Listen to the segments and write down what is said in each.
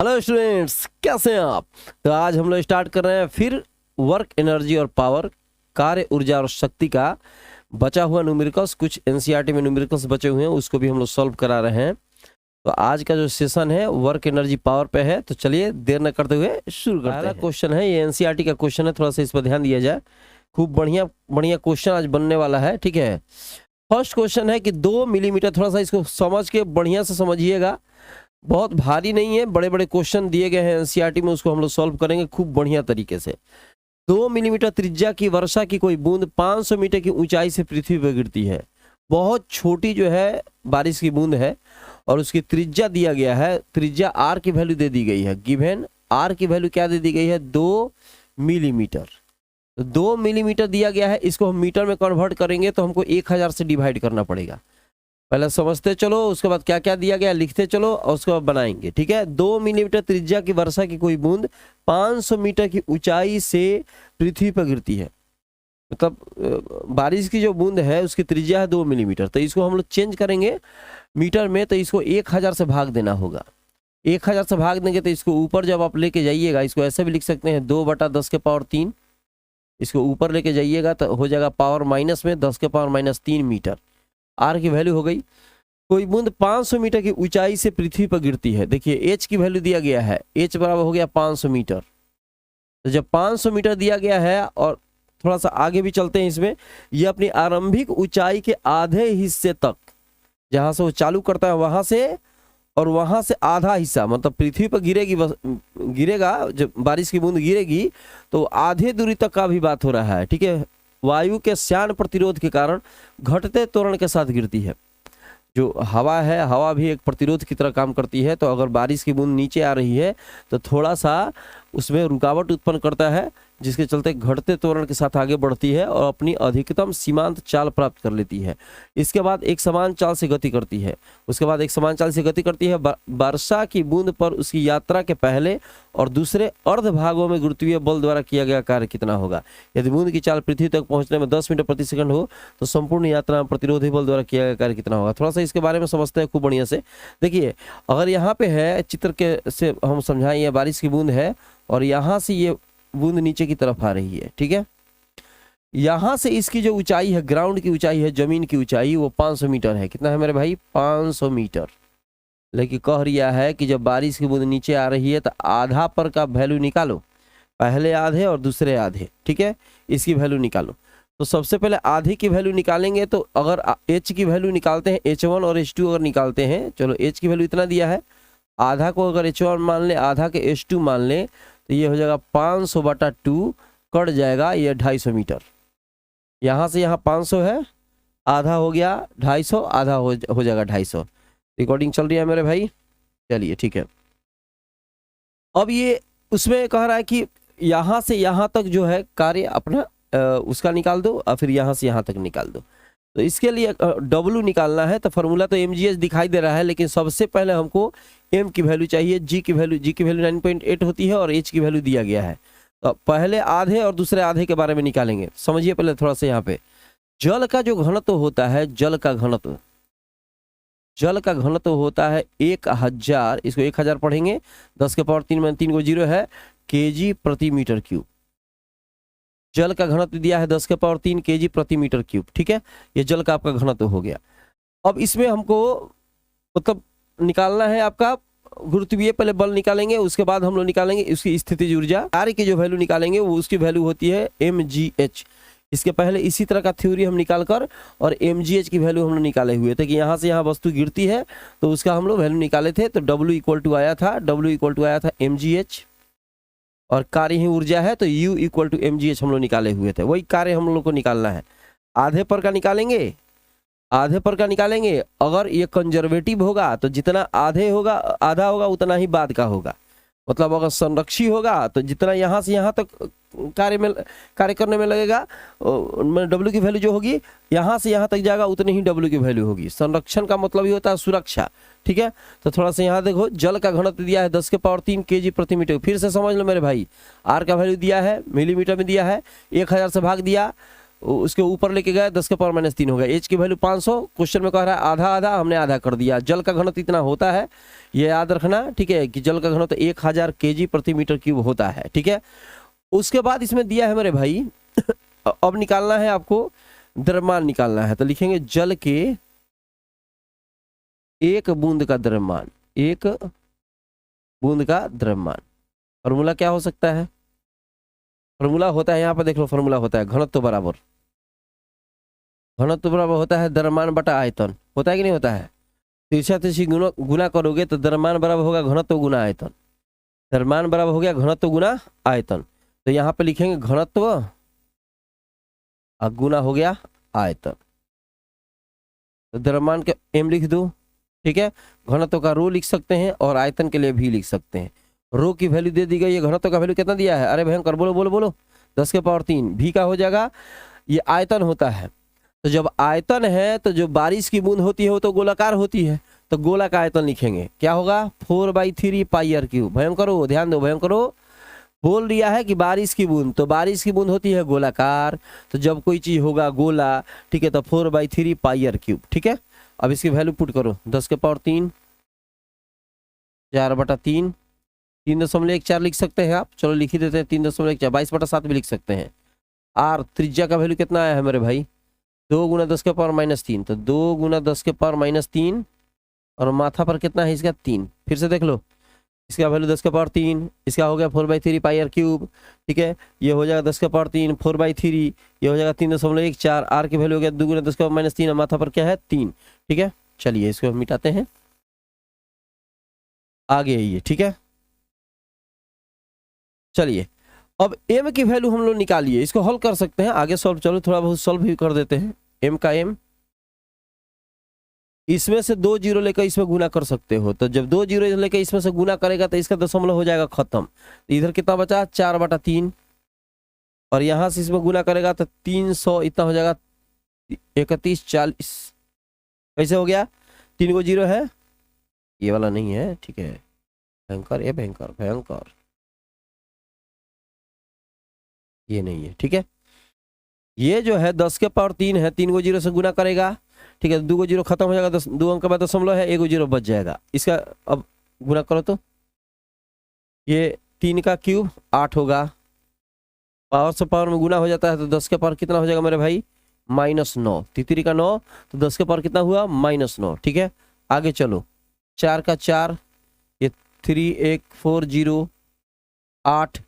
Hello students, कैसे हैं आप। तो आज हम लोग स्टार्ट कर रहे हैं फिर वर्क एनर्जी और पावर, कार्य ऊर्जा और शक्ति का बचा हुआ न्यूमेरिकल्स। कुछ एनसीईआरटी में न्यूमेरिकल्स बचे हुए हैं, उसको भी हम लोग सॉल्व करा रहे हैं। तो आज का जो सेशन है वर्क एनर्जी पावर पे है। तो चलिए देर न करते हुए शुरू करते हैं। पहला क्वेश्चन है, ये एनसीईआरटी का क्वेश्चन है, थोड़ा सा इस पर ध्यान दिया जाए। खूब बढ़िया बढ़िया क्वेश्चन आज बनने वाला है, ठीक है। फर्स्ट क्वेश्चन है कि 2 मिलीमीटर, थोड़ा सा इसको समझ के बढ़िया से समझिएगा। बहुत भारी नहीं है, बड़े बड़े क्वेश्चन दिए गए हैं एनसीईआरटी में, उसको हम लोग सॉल्व करेंगे खूब बढ़िया तरीके से। 2 मिलीमीटर त्रिज्या की वर्षा की कोई बूंद 500 मीटर की ऊंचाई से पृथ्वी पर गिरती है। बहुत छोटी जो है बारिश की बूंद है और उसकी त्रिज्या दिया गया है। त्रिज्या आर की वैल्यू दे दी गई है, गिवन आर की वैल्यू क्या दे दी गई है, 2 मिलीमीटर। तो 2 मिलीमीटर दिया गया है, इसको हम मीटर में कन्वर्ट करेंगे तो हमको 1000 से डिवाइड करना पड़ेगा। पहले समझते चलो, उसके बाद क्या क्या दिया गया लिखते चलो और उसके बाद बनाएंगे, ठीक है। 2 मिलीमीटर त्रिज्या की वर्षा की कोई बूंद 500 मीटर की ऊंचाई से पृथ्वी पर गिरती है। मतलब बारिश की जो बूंद है उसकी त्रिज्या है 2 मिलीमीटर। तो इसको हम लोग चेंज करेंगे मीटर में, तो इसको 1000 से भाग देना होगा। 1000 से भाग देंगे तो इसको ऊपर जब आप लेके जाइएगा, इसको ऐसे भी लिख सकते हैं 2/10 के पावर 3। इसको ऊपर लेके जाइएगा तो हो जाएगा पावर माइनस में 10 के पावर माइनस 3 मीटर। आर की वैल्यू हो गई। कोई बूंद 500 मीटर की ऊंचाई से पृथ्वी पर गिरती है। देखिए एच की वैल्यू दिया गया है, एच बराबर हो गया 500 मीटर। तो जब 500 मीटर दिया गया है और थोड़ा सा आगे भी चलते हैं इसमें, ये अपनी आरंभिक ऊंचाई के आधे हिस्से तक, जहां से वो चालू करता है वहां से, और वहां से आधा हिस्सा, मतलब पृथ्वी पर गिरेगा जब बारिश की बूंद गिरेगी तो आधे दूरी तक का भी बात हो रहा है, ठीक है। वायु के श्यान प्रतिरोध के कारण घटते त्वरण के साथ गिरती है। जो हवा है, हवा भी एक प्रतिरोध की तरह काम करती है। तो अगर बारिश की बूंद नीचे आ रही है तो थोड़ा सा उसमें रुकावट उत्पन्न करता है, जिसके चलते घटते त्वरण के साथ आगे बढ़ती है और अपनी अधिकतम सीमांत चाल प्राप्त कर लेती है। इसके बाद एक समान चाल से गति करती है। उसके बाद एक समान चाल से गति करती है। वर्षा की बूंद पर उसकी यात्रा के पहले और दूसरे अर्ध भागों में गुरुत्वीय बल द्वारा किया गया कार्य कितना होगा। यदि बूंद की चाल पृथ्वी तक पहुंचने में 10 मीटर प्रति सेकंड हो तो संपूर्ण यात्रा में प्रतिरोधी बल द्वारा किया गया कार्य कितना होगा। थोड़ा सा इसके बारे में समझते हैं खूब बढ़िया से। देखिए अगर यहाँ पे है चित्र के से हम समझाएं, ये बारिश की बूंद है और यहाँ से ये बूंद नीचे की तरफ आ रही है, ठीक है। यहां से इसकी जो ऊंचाई है, ग्राउंड की ऊंचाई है, जमीन की ऊंचाई, वो 500 मीटर है। कितना है मेरे भाई, 500 मीटर। लेकिन कह रिया है कि जब बारिश की बूंद नीचे आ रही है तो आधा पर का वैल्यू निकालो, पहले आधे और दूसरे आधे, ठीक है। इसकी वैल्यू निकालो। तो सबसे पहले आधे की वैल्यू निकालेंगे। तो अगर एच की वैल्यू निकालते हैं, H1 और H2 अगर निकालते हैं, चलो एच की वैल्यू इतना दिया है, आधा को अगर H1 मान ले, आधा के H2 मान ले, तो ये हो जाएगा 500/2, कट जाएगा ये 250 मीटर। यहाँ से यहाँ 500 है, आधा हो गया 250, आधा हो जाएगा 250। रिकॉर्डिंग चल रही है मेरे भाई, चलिए ठीक है। अब ये उसमें कह रहा है कि यहाँ से यहाँ तक जो है कार्य अपना उसका निकाल दो और फिर यहाँ से यहाँ तक निकाल दो। तो इसके लिए W निकालना है। तो फार्मूला तो mgh दिखाई दे रहा है, लेकिन सबसे पहले हमको m की वैल्यू चाहिए। g की वैल्यू 9.8 होती है और h की वैल्यू दिया गया है। तो पहले आधे और दूसरे आधे के बारे में निकालेंगे। समझिए पहले थोड़ा सा यहाँ पे, जल का जो घनत्व होता है, जल का घनत्व होता है 1000, इसको 1000 पढ़ेंगे, 10 के पावर 3 में 3 को 0 है, kg प्रति मीटर क्यूब। जल का घनत्व दिया है 10 के पावर 3 kg प्रति मीटर क्यूब, ठीक है। ये जल का आपका घनत्व हो गया। अब इसमें हमको मतलब निकालना है आपका गुरुत्वीय, पहले बल निकालेंगे, उसके बाद हम लोग निकालेंगे उसकी स्थितिज ऊर्जा। कार्य की जो वैल्यू निकालेंगे वो उसकी वैल्यू होती है mgh। इसके पहले इसी तरह का थ्योरी हम निकाल कर और mgh की वैल्यू हम लोग निकाले हुए थे कि यहाँ से यहाँ वस्तु गिरती है तो उसका हम लोग वैल्यू निकाले थे। तो W आया था mgh, और कार्य ही ऊर्जा है तो U = mgh हम लोग निकाले हुए थे। वही कार्य हम लोग को निकालना है। आधे पर का निकालेंगे, अगर ये कंजर्वेटिव होगा तो जितना आधा होगा उतना ही बाद का होगा। मतलब अगर संरक्षी होगा तो जितना यहाँ से यहाँ तक कार्य करने में लगेगा, W की वैल्यू जो होगी यहाँ से यहाँ तक जाएगा उतनी ही W की वैल्यू होगी। संरक्षण का मतलब ही होता है सुरक्षा, ठीक है। तो थोड़ा सा यहाँ देखो, जल का घनत्व दिया है 10 के पावर 3 kg प्रति मीटर। फिर से समझ लो मेरे भाई, R का वैल्यू दिया है मिलीमीटर में दिया है, 1000 से भाग दिया उसके ऊपर लेके गए 10 के पावर माइनस 3 हो गया। एच की वैल्यू 500, क्वेश्चन में कह रहा है आधा आधा, हमने आधा कर दिया। जल का घनत्व इतना होता है, ये याद रखना, ठीक है, कि जल का घनत्व 1000 kg प्रति मीटर क्यूब होता है, ठीक है। उसके बाद इसमें दिया है मेरे भाई अब निकालना है आपको, द्रव्यमान निकालना है। तो लिखेंगे जल के एक बूंद का द्रव्यमान, एक बूंद का द्रव्यमान। फॉर्मूला क्या हो सकता है? फॉर्मूला होता है, यहाँ पर देख लो, फॉर्मूला होता है घनत्व बराबर, घनत्व बराबर होता है द्रव्यमान बटा आयतन, होता है कि नहीं होता है? तिरछा तिरछी गुना करोगे तो द्रव्यमान बराबर होगा घनत्व गुना आयतन, द्रव्यमान बराबर हो गया घनत्व गुना आयतन। तो यहाँ पे लिखेंगे घनत्व और गुना हो गया आयतन। तो द्रव्यमान के एम लिख दो, ठीक है। घनत्व का रो लिख सकते हैं और आयतन के लिए भी लिख सकते हैं। रो की वैल्यू दे दी गई है, घनत्व का वैल्यू कितना दिया है? अरे भयंकर, बोलो बोलो बोलो, 10 के पावर 3। भी का हो जाएगा, ये आयतन होता है। तो जब आयतन है तो जो बारिश की बूंद होती है वो तो गोलाकार होती है, तो गोला का आयतन लिखेंगे, क्या होगा? 4/3 पाई आर क्यूब। भयंकर हो, ध्यान दो, भयंकर हो, बोल दिया है कि बारिश की बूंद, तो बारिश की बूंद होती है गोलाकार, तो जब कोई चीज होगा गोला, ठीक है, तो 4/3 पाई आर क्यूब, ठीक है। अब इसकी वैल्यू पुट करो, 10 के पावर 3, 4/3, 3.14 लिख सकते हैं आप, चलो लिख ही देते हैं 3.14, 22/7 भी लिख सकते हैं। आर त्रिज्या का वैल्यू कितना आया है मेरे भाई? 2 गुना 10 के पावर माइनस 3, तो 2 गुना 10 के पावर माइनस 3, और माथा पर कितना है इसका? 3। फिर से देख लो, इसका वैल्यू 10 के पावर 3, इसका हो गया 4/3 पाई आर क्यूब, ठीक है। ये हो जाएगा 10 के पावर 3, 4/3, ये हो जाएगा 3.14। आर की वैल्यू हो गया 2 गुना 10 के पावर माइनस 3, और माथा पर क्या है? 3, ठीक है। चलिए इसको मिटाते हैं, आगे ये, ठीक है। चलिए अब m की वैल्यू हम लोग निकालिए, इसको हल कर सकते हैं आगे सॉल्व, चलो थोड़ा बहुत सॉल्व भी कर देते हैं। m का m, इसमें से 2 जीरो लेकर इसमें गुना कर सकते हो, तो जब 2 जीरो लेकर इसमें से गुना करेगा तो इसका दशमलव हो जाएगा खत्म। तो इधर कितना बचा? 4/3, और यहां से इसमें गुना करेगा तो 300, इतना हो जाएगा 31, 40। कैसे हो गया? 3 को जीरो है, ये वाला नहीं है, ठीक है। भयंकर, ये भयंकर भयंकर, ये नहीं है, ठीक है। ये जो है 10 के पावर 3 है, 3 को जीरो से गुना करेगा, ठीक है। 2 को जीरो खत्म हो जाएगा, 2 अंक का बाद दशमलव है, 1 को जीरो बच जाएगा। इसका अब गुना करो तो ये 3 का क्यूब 8 होगा, पावर से पावर में गुना हो जाता है, तो 10 के पावर कितना हो जाएगा मेरे भाई? -9। तितरी का 9, तो 10 के पावर कितना हुआ? -9, ठीक है। आगे चलो, 4 का 4, ये 3, 1, 4, 0, 8,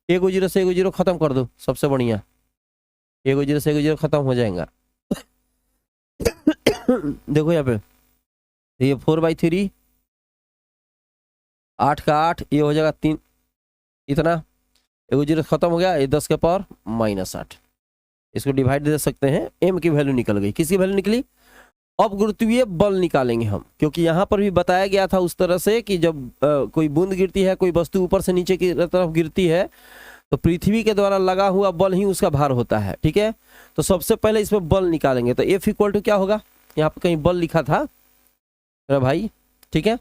1 को जीरो से 1 को जीरो खत्म कर दो, सबसे बढ़िया, 1 को जीरो से 1 को जीरो खत्म हो जाएगा। देखो यहाँ पे, ये 4/3, 8 का 8, ये हो जाएगा 3, इतना, 1 को जीरो खत्म हो गया, ये 10 के पावर -8। इसको डिवाइड दे सकते हैं, m की वैल्यू निकल गई। किसकी वैल्यू निकली? अब गुरुत्वीय बल निकालेंगे हम, क्योंकि यहाँ पर भी बताया गया था उस तरह से कि जब कोई बूंद गिरती है, कोई वस्तु ऊपर से नीचे की तरफ गिरती है, तो पृथ्वी के द्वारा लगा हुआ बल ही उसका भार होता है, ठीक है। तो सबसे पहले इसमें बल निकालेंगे, तो F = क्या होगा? यहाँ पर कहीं बल लिखा था मेरा भाई, ठीक है।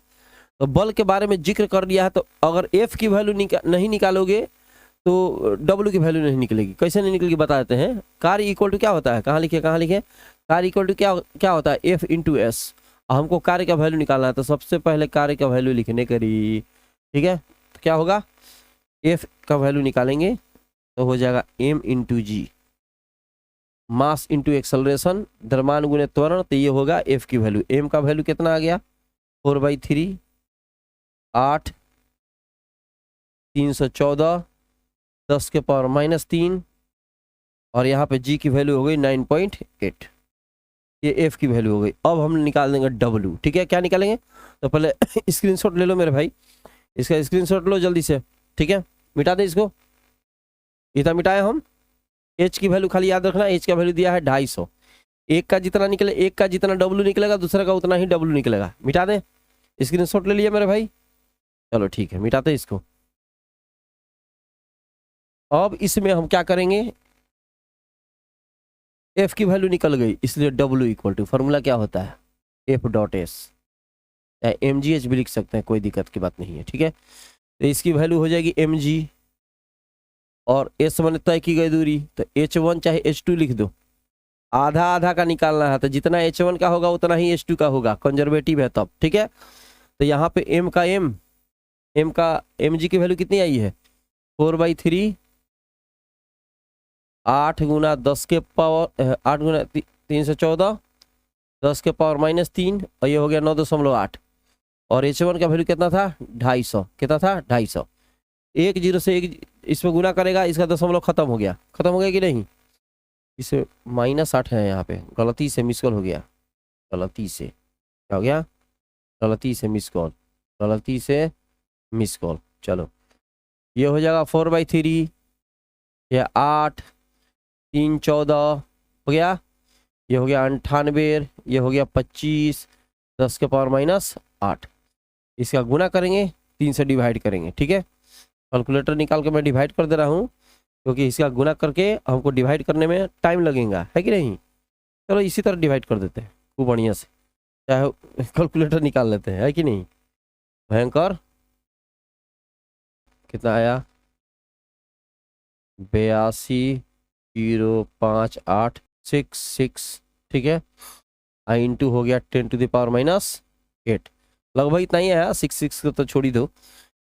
तो बल के बारे में जिक्र कर दिया है, तो अगर F की वैल्यू नहीं निकालोगे तो W की वैल्यू नहीं निकलेगी। कैसे नहीं निकलेगी बता देते हैं। कार्य इक्वल टू क्या होता है? कहाँ लिखे, कहाँ लिखे? कार्य इक्वल टू क्या होता है? F × S। हमको कार्य का वैल्यू निकालना है, तो सबसे पहले कार्य का वैल्यू लिखने करी, ठीक है। तो क्या होगा? F का वैल्यू निकालेंगे तो हो जाएगा m × g, mass into acceleration, द्रव्यमान गुणे त्वरण, तो ये होगा F की वैल्यू। m का वैल्यू कितना आ गया? 4/3, 8, 314, 10 के पावर -3, और यहाँ पे g की वैल्यू हो गई 9.8। ये F की वैल्यू हो गई। अब हम निकाल देंगे W, ठीक है। क्या निकालेंगे? तो पहले स्क्रीनशॉट ले लो मेरे भाई, इसका स्क्रीनशॉट लो जल्दी से, ठीक है। मिटा दें इसको, इतना मिटाए हम। H की वैल्यू खाली याद रखना, H का वैल्यू दिया है 250। एक का जितना निकले, एक का जितना W निकलेगा, दूसरा का उतना ही W निकलेगा। मिटा दें, स्क्रीनशॉट ले लिया मेरे भाई, चलो ठीक है, मिटाते हैं इसको। अब इसमें हम क्या करेंगे? F की वैल्यू निकल गई, इसलिए W = फॉर्मूला क्या होता है? F.S, mgh भी लिख सकते हैं, कोई दिक्कत की बात नहीं है, ठीक है। तो इसकी वैल्यू हो जाएगी mg, और S1 तय की गई दूरी, तो H1 चाहे H2 लिख दो, आधा आधा का निकालना है, तो जितना H1 का होगा उतना ही H2 का होगा, कंजर्वेटिव है तब, ठीक है। तो यहाँ पे m का mg की वैल्यू कितनी आई है, 4/3, 8 गुना 10 के पावर 8 गुना 3 से 14, 10 के पावर -3, और ये हो गया 9.8। और H1 का वैल्यू कितना था, 250, कितना था 250। 1 0 से 1 इसमें गुना करेगा, इसका दशमलव खत्म हो गया कि नहीं, इसे -8 है यहाँ पे, गलती से मिस कॉल हो गया, गलती से क्या हो गया, गलती से मिस कॉल, गलती से मिस कॉल। चलो ये हो जाएगा 4/3, ये 8 3 14 हो गया, ये हो गया 98, ये हो गया 25, 10 के पावर -8। इसका गुना करेंगे, 3 से डिवाइड करेंगे, ठीक है। कैलकुलेटर निकाल के मैं डिवाइड कर दे रहा हूँ, क्योंकि इसका गुना करके हमको डिवाइड करने में टाइम लगेगा, है कि नहीं। चलो इसी तरह डिवाइड कर देते हैं खूब बढ़िया से, चाहे कैलकुलेटर निकाल लेते हैं, है कि नहीं। भयंकर कितना आया, 82,05866, ठीक है। इंटू हो गया 10 टू द पावर -8, लगभग इतना ही आया। 6 को तो छोड़ ही दो,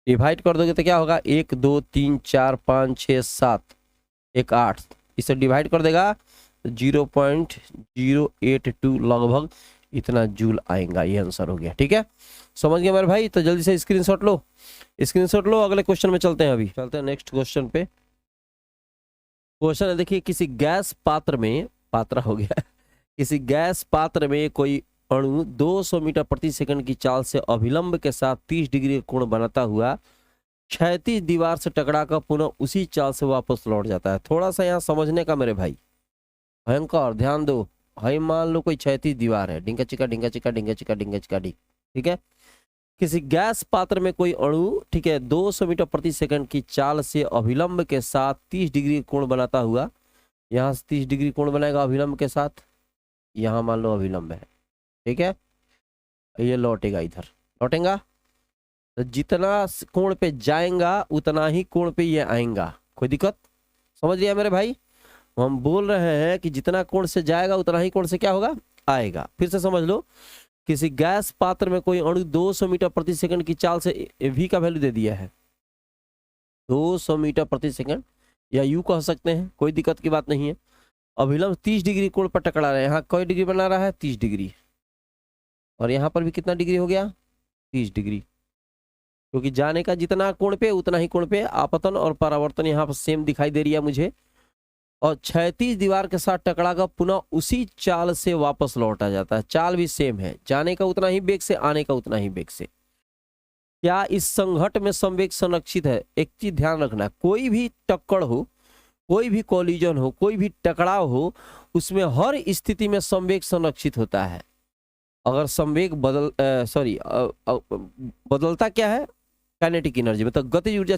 डिवाइड कर दोगे तो क्या होगा, 1 2 3 4 5 6 7 1 8, इसे डिवाइड कर देगा 0.082 लगभग इतना जूल आएगा। ये आंसर हो गया, ठीक है। समझ गए मेरे भाई, तो जल्दी से स्क्रीनशॉट लो, स्क्रीनशॉट लो। अगले क्वेश्चन में चलते हैं, अभी चलते हैं नेक्स्ट क्वेश्चन पे। क्वेश्चन है देखिए, किसी गैस पात्र में, पात्रा हो गया किसी गैस पात्र में कोई अणु 200 मीटर प्रति सेकंड की चाल से अभिलंब के साथ 30 डिग्री कोण बनाता हुआ क्षैतिज दीवार से टकराकर पुनः उसी चाल से वापस लौट जाता है। थोड़ा सा यहाँ समझने का मेरे भाई, भयंकर ध्यान दो। भाई मान लो कोई क्षैतिज दीवार है, डिंगा चिका डिंगा चिका डिंगा चिका डिंगा चिका डी, ठीक है। किसी गैस पात्र में कोई अणु, ठीक है, 200 मीटर प्रति सेकंड की चाल से अभिलंब के साथ 30 डिग्री कोण बनाता हुआ, यहाँ से 30 डिग्री कोण बनाएगा अभिलंब के साथ, यहाँ मान लो अभिलंब है, ठीक है। ये लौटेगा, इधर लौटेगा, तो जितना कोण पे जाएगा उतना ही कोण पे ये आएगा। कोई दिक्कत, समझ लिया मेरे भाई। हम बोल रहे हैं कि जितना कोण से जाएगा उतना ही कोण से क्या होगा, आएगा। फिर से समझ लो, किसी गैस पात्र में कोई अणु 200 मीटर प्रति सेकंड की चाल से, v का वैल्यू दे दिया है 200 मीटर प्रति सेकंड, या u कह सकते हैं, कोई दिक्कत की बात नहीं है। अभिलंब 30 डिग्री कोण पर टकरा रहा है, यहाँ कोई डिग्री बना रहा है 30 डिग्री, और यहाँ पर भी कितना डिग्री हो गया, 30 डिग्री, क्योंकि जाने का जितना कोण पे उतना ही कोण पे आपतन और परावर्तन यहाँ पर सेम दिखाई दे रही है मुझे। और क्षैतिज दीवार के साथ टकराकर पुनः उसी चाल से वापस लौटा जाता है, चाल भी सेम है, जाने का उतना ही वेग से, आने का उतना ही वेग से। क्या इस संघट में संवेग संरक्षित है। एक चीज ध्यान रखना, कोई भी टक्कर हो, कोई भी कोलिजन हो, कोई भी टकराव हो, उसमें हर स्थिति में संवेग संरक्षित होता है। अगर संवेग बदलता क्या है, काइनेटिक एनर्जी, मतलब गतिज ऊर्जा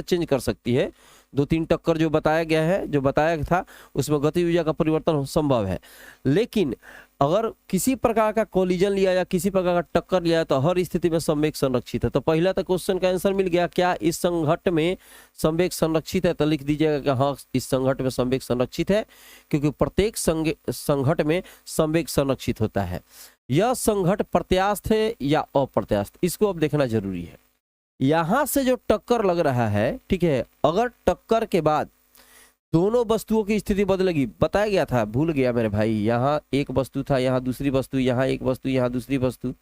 चेंज कर सकती है। 2-3 टक्कर जो बताया गया है, जो बताया था, उसमें गतिज ऊर्जा का परिवर्तन संभव है। लेकिन अगर किसी प्रकार का कोलिजन लिया या किसी प्रकार का टक्कर लिया तो हर स्थिति में संवेग संरक्षित है। तो पहला तो क्वेश्चन का आंसर मिल गया, क्या इस संघट में संवेग संरक्षित है, तो लिख दीजिएगा कि हाँ इस संघट में संवेग संरक्षित है, क्योंकि प्रत्येक संघट में संवेग संरक्षित होता है। यह संघट प्रत्यास्थ है या अप्रत्यास्थ, इसको अब देखना जरूरी है। यहां से जो टक्कर लग रहा है, ठीक है, अगर टक्कर के बाद दोनों वस्तुओं की स्थिति बदलेगी, बताया गया था, भूल गया मेरे भाई, यहाँ एक वस्तु था, यहाँ दूसरी वस्तु, यहाँ एक वस्तु, यहाँ दूसरी वस्तु,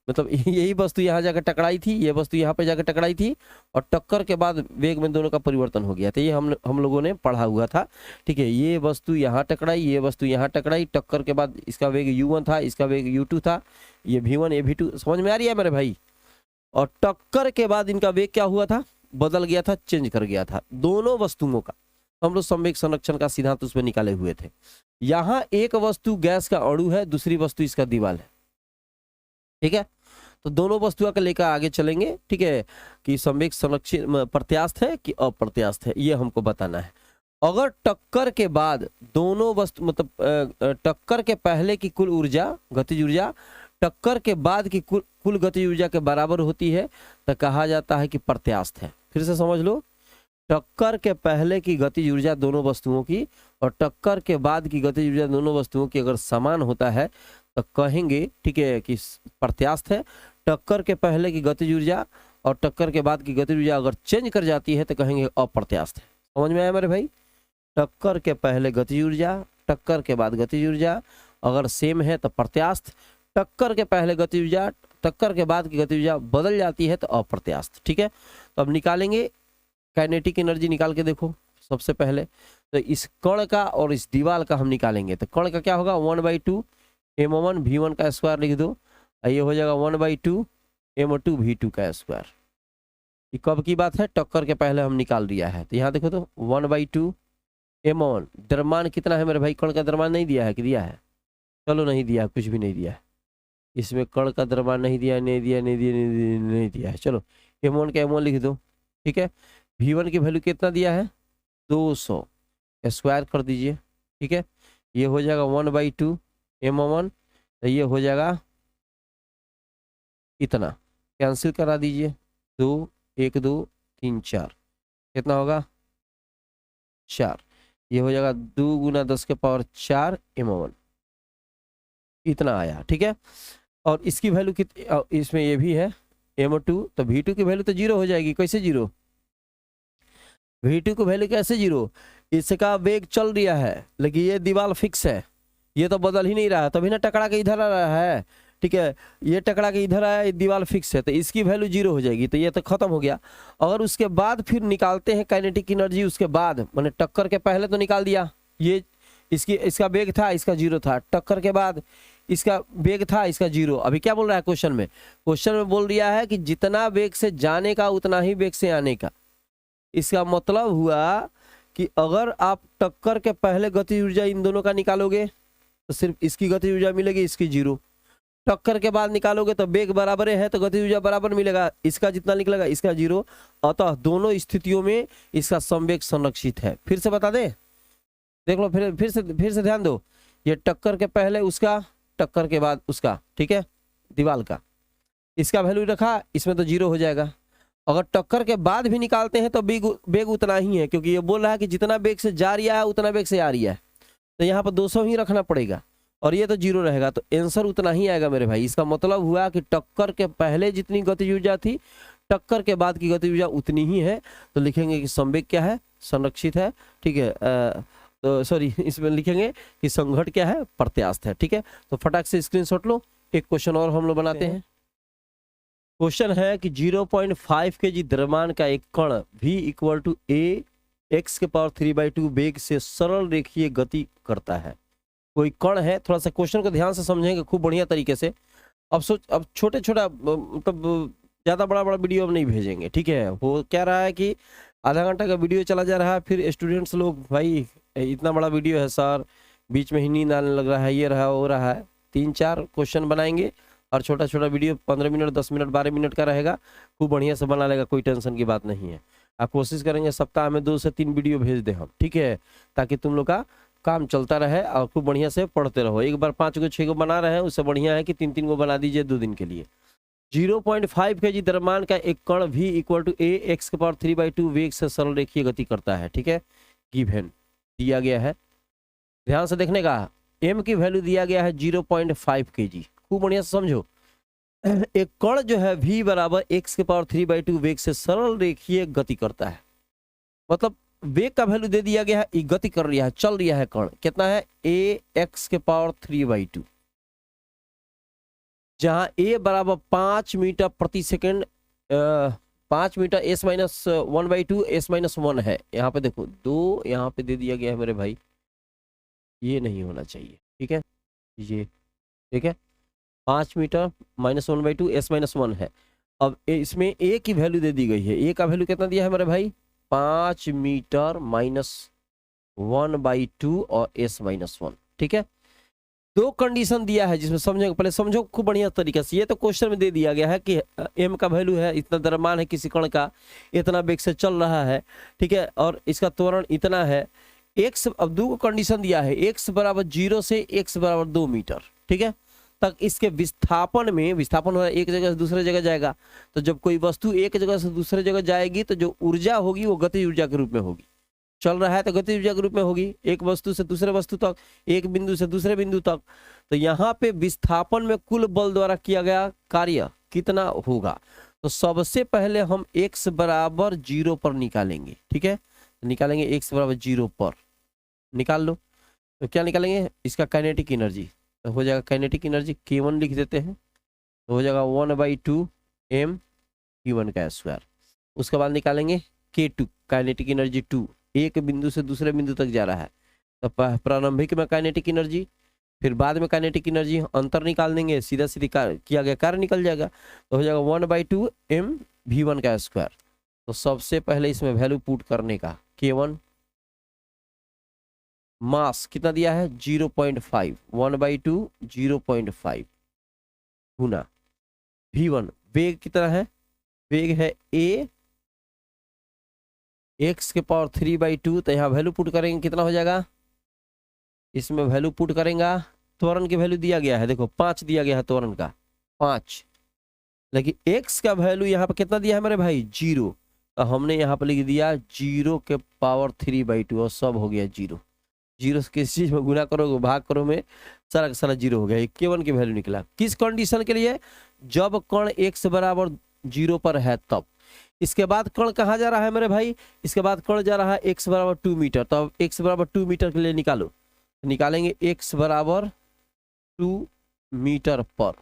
मतलब यही वस्तु यहाँ जाकर टकराई थी, ये वस्तु यहाँ पे जाकर टकराई थी, और टक्कर के बाद वेग में दोनों का परिवर्तन हो गया था। ये हम लोगों ने पढ़ा हुआ था, ठीक है। ये वस्तु यहाँ टकराई, ये वस्तु यहाँ टकराई, टक्कर के बाद इसका वेग u1 था, इसका वेग u2 था, ये v1 ये v2, समझ में आ रही है मेरे भाई। और टक्कर के बाद इनका वेग क्या हुआ था, बदल गया था, चेंज कर गया था दोनों वस्तुओं का। हम लोग संवेग संरक्षण का सिद्धांत उसमें निकाले हुए थे। यहां एक वस्तु गैस का अणु है, दूसरी वस्तु इसका दीवार है, ठीक है। तो दोनों वस्तुओं को लेकर आगे चलेंगे, ठीक है, कि संवेग संरक्षण प्रत्यास्थ है कि अप्रत्यास्थ है, ये हमको बताना है। अगर टक्कर के बाद दोनों वस्तु, मतलब टक्कर के पहले की कुल ऊर्जा, गतिज ऊर्जा, टक्कर के बाद की कुल गतिज ऊर्जा के बराबर होती है, तो कहा जाता है कि प्रत्यास्थ है। फिर से समझ लो, टक्कर के पहले की गतिज ऊर्जा दोनों वस्तुओं की और टक्कर के बाद की गतिज ऊर्जा दोनों वस्तुओं की अगर समान होता है तो कहेंगे, ठीक है, कि प्रत्यास्थ है। टक्कर के पहले की गतिज ऊर्जा और टक्कर के बाद की गतिज ऊर्जा अगर चेंज कर जाती है तो कहेंगे अप्रत्यास्थ है। समझ में आया मेरे भाई? टक्कर के पहले गतिज ऊर्जा, टक्कर के बाद गतिज ऊर्जा अगर सेम है तो प्रत्यास्थ, टक्कर के पहले गतिज ऊर्जा टक्कर के बाद की गतिज ऊर्जा बदल जाती है तो अप्रत्यास्थ। ठीक है, तो अब निकालेंगे काइनेटिक एनर्जी, निकाल के देखो। सबसे पहले तो इस कण का और इस दीवार का हम निकालेंगे। तो कण का क्या होगा, 1/2 m1 v1 का स्क्वायर लिख दो, ये हो जाएगा 1/2 m2 v2 का स्क्वायर। ये कब की बात है, टक्कर के पहले हम निकाल दिया है। तो यहाँ देखो तो 1/2 m1, द्रव्यमान कितना है मेरे भाई, कण का द्रव्यमान नहीं दिया है कि दिया है, चलो नहीं दिया, कुछ भी नहीं दिया है इसमें, कण का द्रव्यमान नहीं दिया, नहीं दिया है। चलो m1 का m1 लिख दो, ठीक है। v1 की वैल्यू कितना दिया है, 200, स्क्वायर कर दीजिए, ठीक है। ये हो जाएगा 1/2 m1, तो ये हो जाएगा इतना, कैंसिल करा दीजिए, 2 1 2 3 4, कितना होगा 4, ये हो जाएगा 2 × 10⁴ m1, इतना आया, ठीक है। और इसकी वैल्यू इसमें ये भी है m2, तो v2 की वैल्यू तो 0 हो जाएगी। कैसे 0, v2 की वैल्यू कैसे 0, इसका वेग चल रहा है लेकिन ये दीवार फिक्स है, ये तो बदल ही नहीं रहा है, तभी ना टकरा के इधर आ रहा है, ठीक है। ये टकरा के इधर आया, दीवार फिक्स है, तो इसकी वैल्यू 0 हो जाएगी, तो ये तो खत्म हो गया। अगर उसके बाद फिर निकालते हैं काइनेटिक एनर्जी, उसके बाद मैंने टक्कर के पहले तो निकाल दिया, ये इसका वेग था, इसका 0 था, टक्कर के बाद इसका वेग था, इसका 0। अभी क्या बोल रहा है क्वेश्चन में, क्वेश्चन में बोल दिया है कि जितना वेग से जाने का उतना ही वेग से आने का। इसका मतलब हुआ कि अगर आप टक्कर के पहले गति ऊर्जा इन दोनों का निकालोगे तो सिर्फ इसकी गति ऊर्जा मिलेगी, इसकी 0। टक्कर के बाद निकालोगे तो वेग बराबर है तो गति ऊर्जा बराबर मिलेगा, इसका जितना निकलेगा इसका 0। अतः दोनों स्थितियों में इसका समवेग संरक्षित है। फिर से बता दें, देख लो, फिर से ध्यान दो, ये टक्कर के पहले उसका, टक्कर के बाद उसका, ठीक है, दीवार का, इसका वैल्यू रखा, इसमें तो 0 हो जाएगा। अगर टक्कर के बाद भी निकालते हैं तो वेग उतना ही है, क्योंकि ये बोल रहा है कि जितना वेग से जा रहा है उतना वेग से आ रही है, तो यहाँ पर 200 ही रखना पड़ेगा और ये तो 0 रहेगा, तो आंसर उतना ही आएगा मेरे भाई। इसका मतलब हुआ कि टक्कर के पहले जितनी गतिज ऊर्जा थी, टक्कर के बाद की गतिज ऊर्जा उतनी ही है, तो लिखेंगे कि संवेग क्या है, संरक्षित है, ठीक है। तो सॉरी, इसमें लिखेंगे कि संघट क्या है, प्रत्यास्थ है, ठीक है। तो फटाक से स्क्रीनशॉट लो। एक क्वेश्चन और हम लोग बनाते हैं। क्वेश्चन है कि 0.5 kg द्रव्यमान का एक कण v = a x⁴/2 वेग से सरल रेखीय गति करता है। कोई कण है, थोड़ा सा क्वेश्चन को ध्यान से समझेंगे खूब बढ़िया तरीके से। अब छोटा मतलब ज़्यादा बड़ा वीडियो अब नहीं भेजेंगे, ठीक है। वो क्या रहा है कि आधा घंटा का वीडियो चला जा रहा है, फिर स्टूडेंट्स लोग, भाई इतना बड़ा वीडियो है सर, बीच में ही नींद आने लग रहा है, ये रहा वो रहा है। 3-4 क्वेश्चन बनाएंगे और छोटा वीडियो 15 मिनट 10 मिनट 12 मिनट का रहेगा, खूब बढ़िया से बना लेगा, कोई टेंशन की बात नहीं है। आप कोशिश करेंगे सप्ताह में 2 से 3 वीडियो भेज दें हम, ठीक है, ताकि तुम लोग का काम चलता रहे और खूब बढ़िया से पढ़ते रहो। एक बार 5 को 6 को बना रहे हैं, उससे बढ़िया है कि 3-3 को बना दीजिए 2 दिन के लिए। 0.5 kg द्रव्यमान का एक कण v = a x⁴/2 वेग से सरल रेखीय गति करता है, ठीक है। गिवन दिया गया है, ध्यान से देखने का। m की वैल्यू दिया गया है 0.5 kg, खूब बढ़िया से समझो। एक कण जो है v = x⁴/2 वेग से सरल रेखीय गति करता है, मतलब वेग का वैल्यू दे दिया गया है, गति कर रहा है, चल रहा है कण, कितना है, a x⁴/2, जहां a = 5 मीटर प्रति सेकंड, 5 मीटर s-1/2 s-1 है। यहाँ पे देखो 2 यहाँ पे दे दिया गया है मेरे भाई, ये नहीं होना चाहिए, ठीक है, ये ठीक है, 5 मीटर -1/2 s-1 है। अब इसमें a की वैल्यू दे दी गई है, a का वैल्यू कितना दिया है मेरे भाई, 5 मीटर -1/2 और s-1, ठीक है। 2 कंडीशन दिया है जिसमें समझो, पहले समझो खूब बढ़िया तरीके से। ये तो क्वेश्चन में दे दिया गया है कि m का वैल्यू है, इतना द्रव्यमान है किसी कण का, इतना वेग से चल रहा है, ठीक है, और इसका त्वरण इतना है। x, अब 2 कंडीशन दिया है, x = 0 से x = 2 मीटर, ठीक है। तक इसके विस्थापन में, विस्थापन हो रहा है एक जगह से दूसरे जगह जाएगा, तो जब कोई वस्तु एक जगह से दूसरे जगह जाएगी तो जो ऊर्जा होगी वो गतिज ऊर्जा के रूप में होगी। चल रहा है तो गतिज ऊर्जा के रूप में होगी, एक वस्तु से दूसरे वस्तु तक, एक बिंदु से दूसरे बिंदु तक। तो यहाँ पे विस्थापन में कुल बल द्वारा किया गया कार्य कितना होगा, तो सबसे पहले हम x बराबर 0 पर निकालेंगे। ठीक है, तो निकालेंगे x बराबर 0 पर, निकाल लो। तो क्या निकालेंगे, इसका काइनेटिक एनर्जी, तो हो जाएगा काइनेटिक एनर्जी k1 लिख देते हैं, तो हो जाएगा 1/2 mv1 का स्क्वायर। उसके बाद निकालेंगे k2 काइनेटिक एनर्जी 2, एक बिंदु से दूसरे बिंदु तक जा रहा है, तो प्रारंभिक में काइनेटिक एनर्जी, फिर बाद में काइनेटिक एनर्जी, अंतर निकाल देंगे, सीधा सीधी किया गया कार्य निकल जाएगा, तो हो जाएगा 1/2 mv1 का स्क्वायर। तो सबसे पहले इसमें वैल्यू पुट करने का, k1 मास कितना दिया है 0.5, 1/2 0.5 गुना v1 वेग कितना है, वेग है a x के पावर 3/2, तो यहाँ वैल्यू पुट करेंगे कितना हो जाएगा, इसमें वैल्यू पुट करेंगे, त्वरण की वैल्यू दिया गया है, देखो 5 दिया गया है त्वरण का 5, लेकिन x का वैल्यू यहाँ पे कितना दिया है मेरे भाई 0, तो हमने यहाँ पे लिख दिया 0 के पावर 3/2 और सब हो गया 0। 0 से किस चीज में गुना करो भाग करो में सारा का सारा 0 हो गया, k1 की वैल्यू निकला। किस कंडीशन के लिए, जब कण x बराबर 0 पर है तब। इसके बाद कण कहाँ जा रहा है मेरे भाई, इसके बाद कण जा रहा है x बराबर 2 मीटर, तो अब x बराबर 2 मीटर के लिए निकालो, निकालेंगे x बराबर 2 मीटर पर।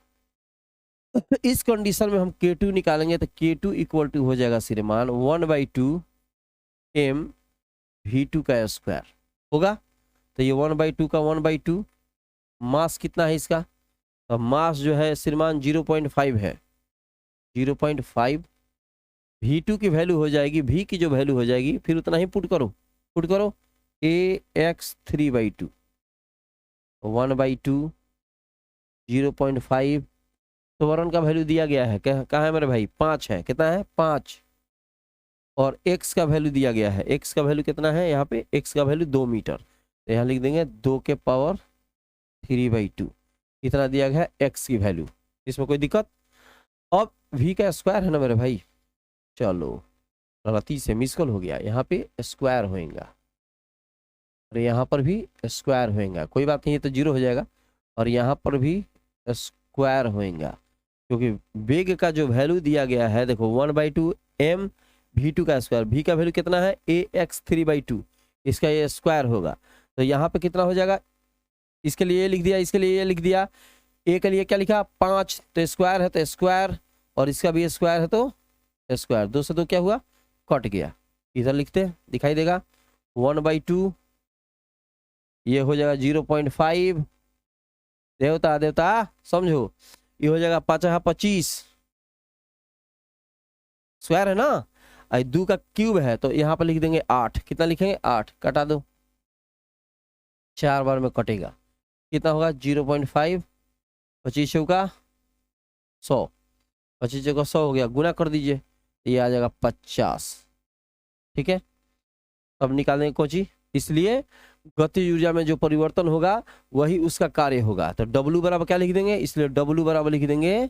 इस कंडीशन में हम k2 निकालेंगे, तो k2 इक्वल टू हो जाएगा श्रीमान 1/2 mv2 का स्क्वायर होगा। तो ये 1/2 का 1/2, मास कितना है इसका, तो मास जो है श्रीमान 0.5 है, 0.5 v2 की वैल्यू हो जाएगी, v की जो वैल्यू हो जाएगी फिर उतना ही पुट करो ax 3/2, 1/2 0.5, त्वरण का वैल्यू दिया गया है, कहाँ है मेरे भाई 5 है, कितना है 5, और x का वैल्यू दिया गया है, x का वैल्यू कितना है यहाँ पे, x का वैल्यू 2 मीटर, तो यहाँ लिख देंगे 2 के पावर 3/2, इतना दिया गया है x की वैल्यू, इसमें कोई दिक्कत। अब v का स्क्वायर है ना मेरे भाई, चलो गलती से मिसकल हो गया, यहाँ पे स्क्वायर होएगा और यहाँ पर भी स्क्वायर होएगा, कोई बात नहीं, ये तो 0 हो जाएगा, और यहाँ पर भी स्क्वायर होएगा, क्योंकि वेग का जो वैल्यू दिया गया है देखो 1/2 mv2 का स्क्वायर, v का वैल्यू कितना है ax 3/2, इसका ये स्क्वायर होगा, तो यहाँ पे कितना हो जाएगा, इसके लिए ये लिख दिया, इसके लिए ये लिख दिया, a के लिए क्या लिखा 5, तो स्क्वायर है तो स्क्वायर, और इसका भी स्क्वायर है तो स्क्वायर, 2 से 2 क्या हुआ कट गया, इधर लिखते दिखाई देगा 1/2, ये हो जाएगा 0.5, देवता देवता समझो, ये हो जाएगा 5×25 स्क्वायर है ना, 2 का क्यूब है, तो यहाँ पर लिख देंगे 8, कितना लिखेंगे 8, कटा दो 4 बार में कटेगा, कितना होगा 0.5, 25 चौका 100, 25 चौका 100 हो गया, गुना कर दीजिए, ये आ जाएगा 50। ठीक है, अब निकालेंगे कोची, इसलिए गतिज ऊर्जा में जो परिवर्तन होगा वही उसका कार्य होगा, तो W बराबर क्या लिख देंगे, इसलिए W बराबर लिख देंगे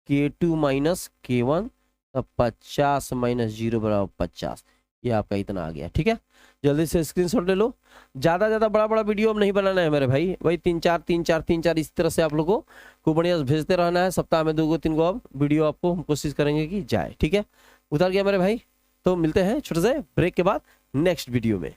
k2 माइनस k1, तब 50 माइनस 0 बराबर 50, ये आपका इतना आ गया। ठीक है, जल्दी से स्क्रीनशॉट ले लो, ज़्यादा बड़ा वीडियो अब नहीं बनाना है मेरे भाई, वही 3-4 इस तरह से आप लोगों को बढ़िया भेजते रहना है, सप्ताह में 2-3 अब वीडियो आपको हम कोशिश करेंगे कि जाए। ठीक है, उतर गया मेरे भाई, तो मिलते हैं छोटे से ब्रेक के बाद नेक्स्ट वीडियो में।